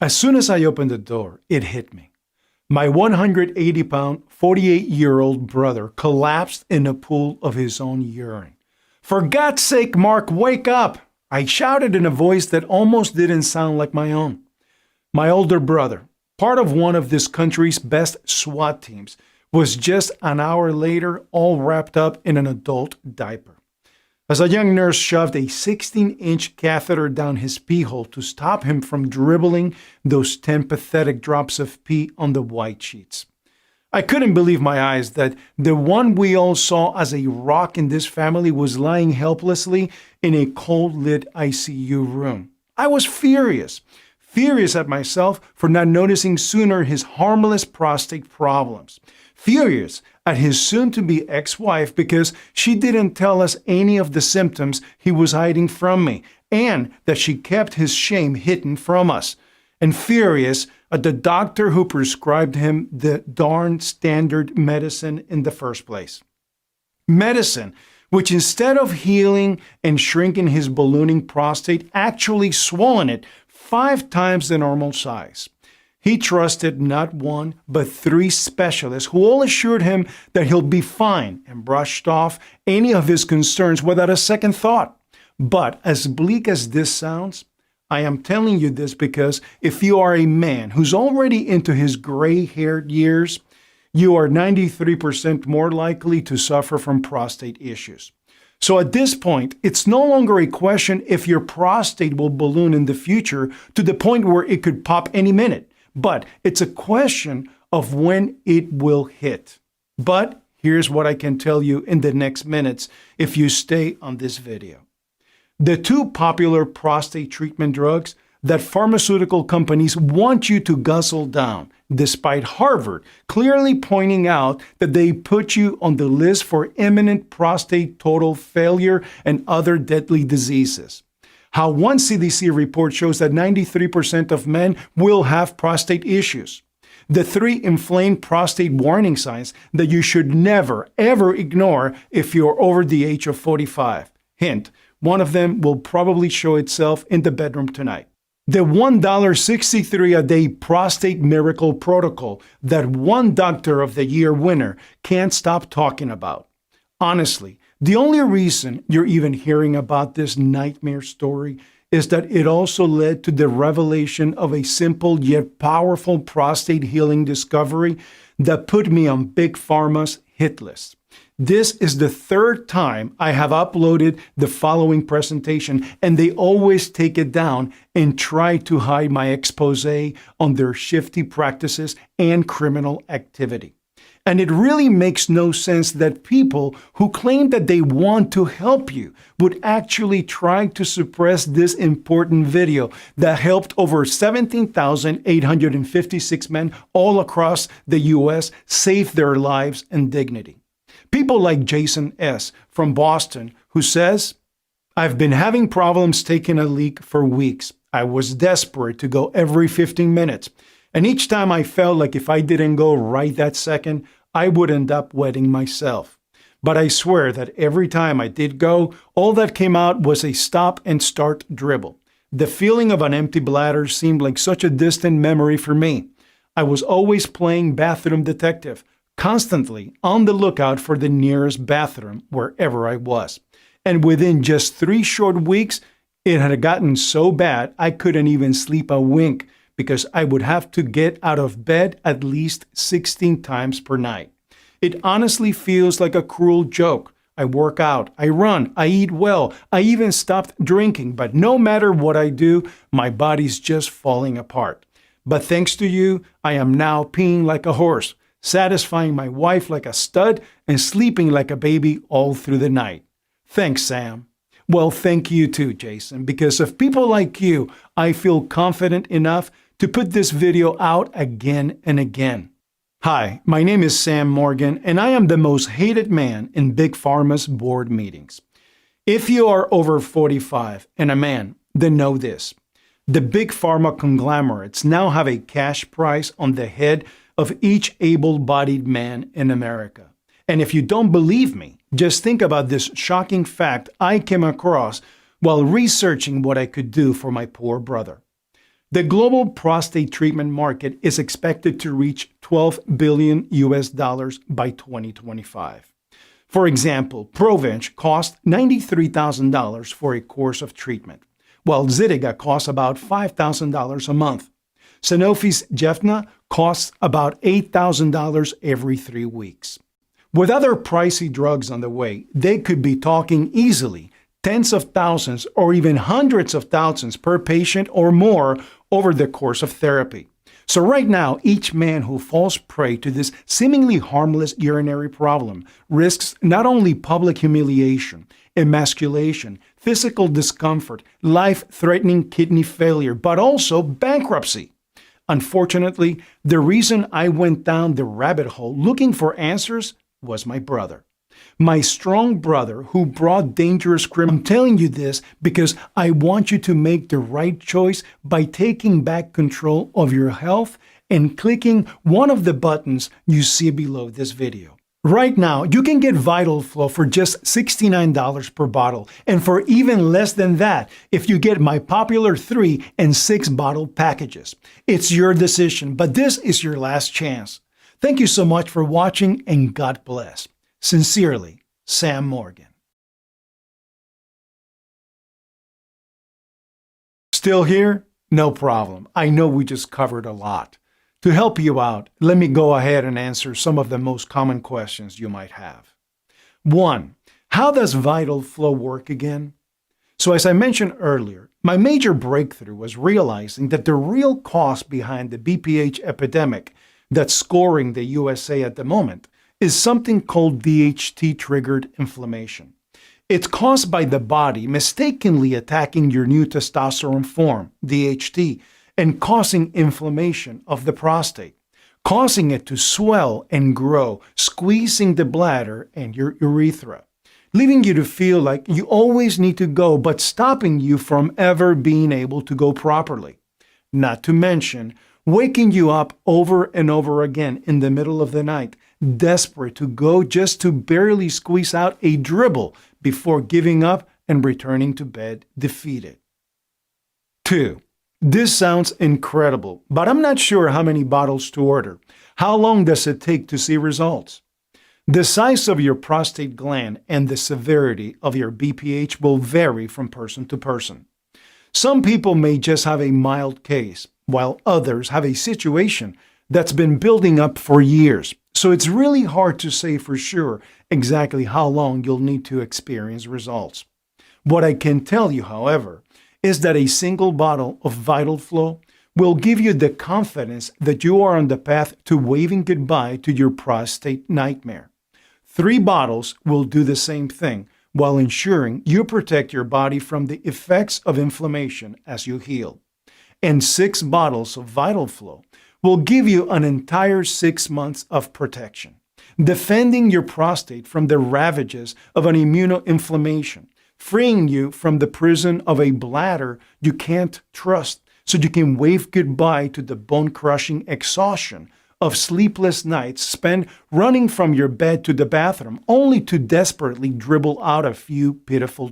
As soon as I opened the door, it hit me. My 180-pound, 48-year-old brother collapsed in a pool of his own urine. "For God's sake, Mark, wake up!" I shouted in a voice that almost didn't sound like my own. My older brother, part of one of this country's best SWAT teams, was just an hour later all wrapped up in an adult diaper. As a young nurse shoved a 16-inch catheter down his pee hole to stop him from dribbling those 10 pathetic drops of pee on the white sheets. I couldn't believe my eyes that the one we all saw as a rock in this family was lying helplessly in a cold-lit ICU room. I was furious at myself for not noticing sooner his harmless prostate problems. Furious at his soon-to-be ex-wife because she didn't tell us any of the symptoms he was hiding from me, and that she kept his shame hidden from us. And furious at the doctor who prescribed him the darn standard medicine in the first place. Medicine which, instead of healing and shrinking his ballooning prostate, actually swollen it 5 times the normal size. He trusted not one, but 3 specialists who all assured him that he'll be fine and brushed off any of his concerns without a second thought. But as bleak as this sounds, I am telling you this because if you are a man who's already into his gray-haired years, you are 93% more likely to suffer from prostate issues. So at this point, it's no longer a question if your prostate will balloon in the future to the point where it could pop any minute, but it's a question of when it will hit. But here's what I can tell you in the next minutes if you stay on this video. The 2 popular prostate treatment drugs that pharmaceutical companies want you to guzzle down, despite Harvard clearly pointing out that they put you on the list for imminent prostate total failure and other deadly diseases. How one CDC report shows that 93% of men will have prostate issues. The 3 inflamed prostate warning signs that you should never, ever ignore if you're over the age of 45. Hint, one of them will probably show itself in the bedroom tonight. The $1.63 a day prostate miracle protocol that one Doctor of the Year winner can't stop talking about. Honestly, the only reason you're even hearing about this nightmare story is that it also led to the revelation of a simple yet powerful prostate healing discovery that put me on Big Pharma's hit list. This is the 3rd time I have uploaded the following presentation, and they always take it down and try to hide my expose on their shifty practices and criminal activity. And it really makes no sense that people who claim that they want to help you would actually try to suppress this important video that helped over 17,856 men all across the U.S. save their lives and dignity. People like Jason S. from Boston, who says, "I've been having problems taking a leak for weeks. I was desperate to go every 15 minutes. And each time I felt like if I didn't go right that second, I would end up wetting myself. But I swear that every time I did go, all that came out was a stop and start dribble. The feeling of an empty bladder seemed like such a distant memory for me. I was always playing bathroom detective, constantly on the lookout for the nearest bathroom wherever I was. And within just 3 short weeks, it had gotten so bad I couldn't even sleep a wink because I would have to get out of bed at least 16 times per night. It honestly feels like a cruel joke. I work out, I run, I eat well, I even stopped drinking, but no matter what I do, my body's just falling apart. But thanks to you, I am now peeing like a horse, satisfying my wife like a stud, and sleeping like a baby all through the night. Thanks, Sam." Well, thank you too, Jason, because of people like you, I feel confident enough to put this video out again and again. Hi, my name is Sam Morgan, and I am the most hated man in Big Pharma's board meetings. If you are over 45 and a man, then know this. The Big Pharma conglomerates now have a cash price on the head of each able-bodied man in America. And if you don't believe me, just think about this shocking fact I came across while researching what I could do for my poor brother. The global prostate treatment market is expected to reach $12 billion by 2025. For example, Provenge costs $93,000 for a course of treatment, while Zytiga costs about $5,000 a month. Sanofi's Jefna costs about $8,000 every 3 weeks. With other pricey drugs on the way, they could be talking easily tens of thousands or even hundreds of thousands per patient or more over the course of therapy. So right now, each man who falls prey to this seemingly harmless urinary problem risks not only public humiliation, emasculation, physical discomfort, life-threatening kidney failure, but also bankruptcy. Unfortunately, the reason I went down the rabbit hole looking for answers was my brother. My strong brother who brought dangerous criminals. I'm telling you this because I want you to make the right choice by taking back control of your health and clicking one of the buttons you see below this video. Right now, you can get VitalFlow for just $69 per bottle, and for even less than that if you get my popular 3 and 6 bottle packages. It's your decision, but this is your last chance. Thank you so much for watching, and God bless. Sincerely, Sam Morgan. Still here? No problem. I know we just covered a lot. To help you out, let me go ahead and answer some of the most common questions you might have. 1. How does VitalFlow work again? So as I mentioned earlier, my major breakthrough was realizing that the real cost behind the BPH epidemic that's scoring the USA at the moment is something called DHT-triggered inflammation. It's caused by the body mistakenly attacking your new testosterone form, DHT, and causing inflammation of the prostate, causing it to swell and grow, squeezing the bladder and your urethra, leaving you to feel like you always need to go, but stopping you from ever being able to go properly. Not to mention, waking you up over and over again in the middle of the night, desperate to go just to barely squeeze out a dribble before giving up and returning to bed defeated. 2. This sounds incredible, but I'm not sure how many bottles to order. How long does it take to see results? The size of your prostate gland and the severity of your BPH will vary from person to person. Some people may just have a mild case, while others have a situation that's been building up for years. So it's really hard to say for sure exactly how long you'll need to experience results. What I can tell you, however, is that a single bottle of VitalFlow will give you the confidence that you are on the path to waving goodbye to your prostate nightmare. 3 bottles will do the same thing while ensuring you protect your body from the effects of inflammation as you heal. And 6 bottles of VitalFlow will give you an entire 6 months of protection, defending your prostate from the ravages of an immunoinflammation, freeing you from the prison of a bladder you can't trust, so you can wave goodbye to the bone-crushing exhaustion of sleepless nights spent running from your bed to the bathroom only to desperately dribble out a few pitiful